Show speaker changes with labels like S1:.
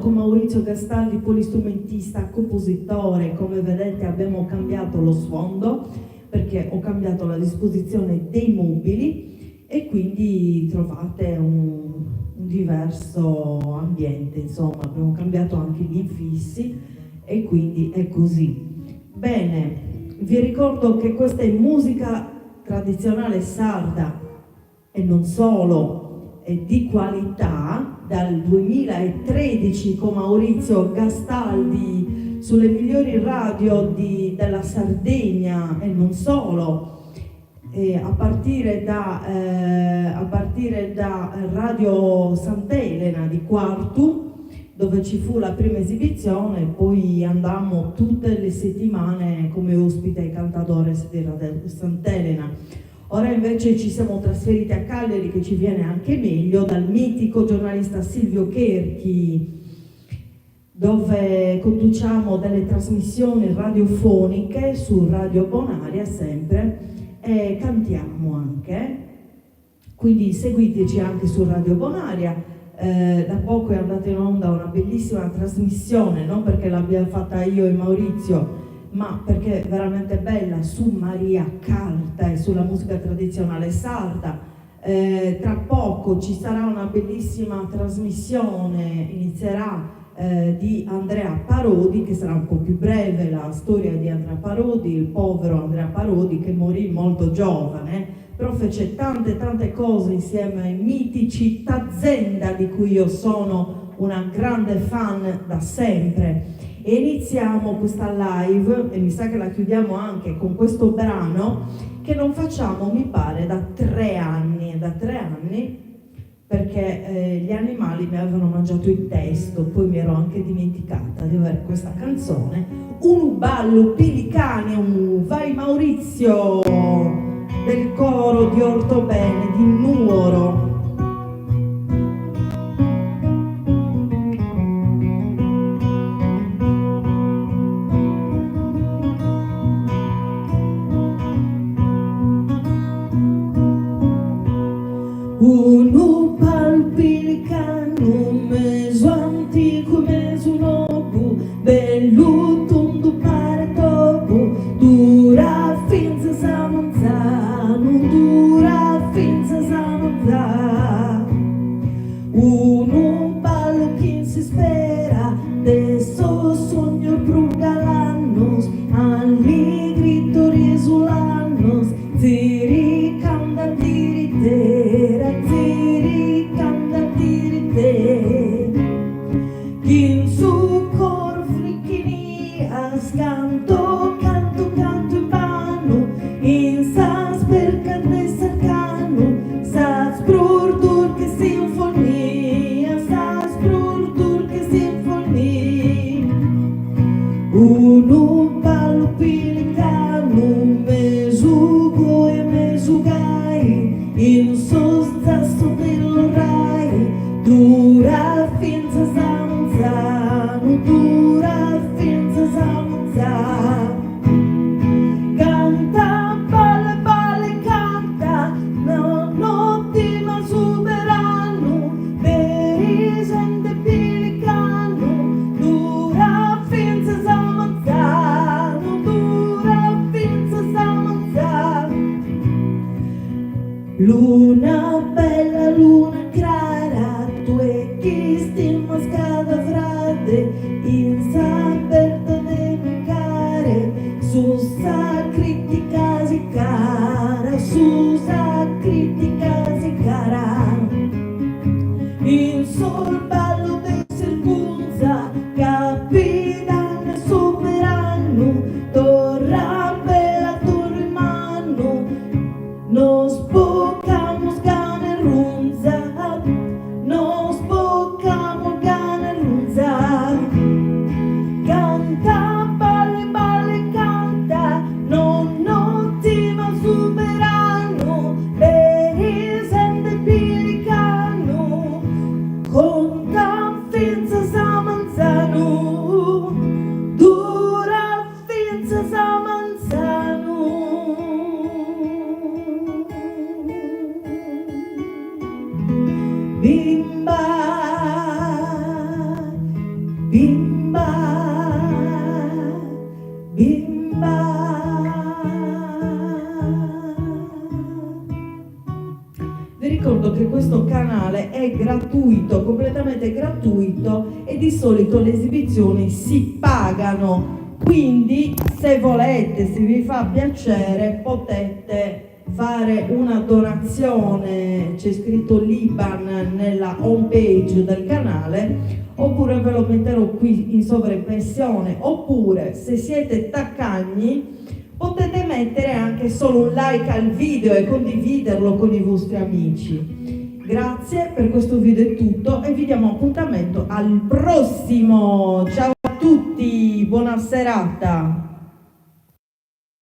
S1: Con Maurizio Gastaldi, polistrumentista, compositore. Come vedete abbiamo cambiato lo sfondo perché ho cambiato la disposizione dei mobili e quindi trovate un diverso ambiente, insomma abbiamo cambiato anche gli infissi e quindi è così. Bene, vi ricordo che questa è musica tradizionale sarda e non solo, è di qualità. Dal 2013 con Maurizio Gastaldi sulle migliori radio della Sardegna e non solo, a partire da Radio Sant'Elena di Quartu, dove ci fu la prima esibizione, poi andammo tutte le settimane come ospite ai Cantadores di Radio Sant'Elena. Ora invece ci siamo trasferiti a Cagliari, che ci viene anche meglio, dal mitico giornalista Silvio Cherchi, dove conduciamo delle trasmissioni radiofoniche su Radio Bonaria sempre e cantiamo anche, quindi seguiteci anche su Radio Bonaria. Da poco è andata in onda una bellissima trasmissione, non perché l'abbia fatta io e Maurizio, ma perché è veramente bella, su Maria Carta e sulla musica tradizionale sarda. Tra poco ci sarà una bellissima trasmissione, inizierà di Andrea Parodi, che sarà un po' più breve, la storia di Andrea Parodi, il povero Andrea Parodi che morì molto giovane, però fece tante cose insieme ai mitici Tazenda, di cui io sono una grande fan da sempre. E iniziamo questa live, e mi sa che la chiudiamo anche con questo brano che non facciamo, mi pare, da 3 anni, perché gli animali mi avevano mangiato il testo, poi mi ero anche dimenticata di avere questa canzone. Un ballo Pilicani, vai Maurizio, del coro di Ortobene di Nuoro. Unu palpilicano, meso antico, meso novo, bello tondo pare topo, dura finza samanzano, dura finza samanzano. Unu ballo che si spera, adesso sogno brugalannos, allegri riesulanos, ziri canta tiritera, ziri canta tiritera. In su cor fricchinias, canto in vano, in sas per cante cercano, sas brurdur che sinfonia, sas brurdur che sinfonia. Uno ballo pilicano, mesugo e mesugai, in sostasso dello rai, dura finza samanzano, dura finza samanzano. Canta, balle, canta, notti ma superano, per isente pilicano, dura finza samanzano, dura finza samanzano. Luna bella, luna cara, tu e chi stima scada frate, in saperta de care, su sa critica si cara, su sa critica si cara. Il sol ballo del circunza, capitano sovrano, torra bella torre in mano, nos bocamos gana runza, nos bocamos gana runza. Canta, balle, canta, non ti ma superano, per isente pilicano, conta finza samanzano, dura finza samanzano. Bimba, Bimba, bimba. Vi ricordo che questo canale è gratuito, completamente gratuito, e di solito le esibizioni si pagano. Quindi se volete, se vi fa piacere, potete fare una donazione, c'è scritto l'IBAN nella home page del canale, oppure ve lo metterò qui in sovraimpressione, oppure se siete taccagni potete mettere anche solo un like al video e condividerlo con i vostri amici. Grazie, per questo video è tutto e vi diamo appuntamento al prossimo. Ciao a tutti, buona serata.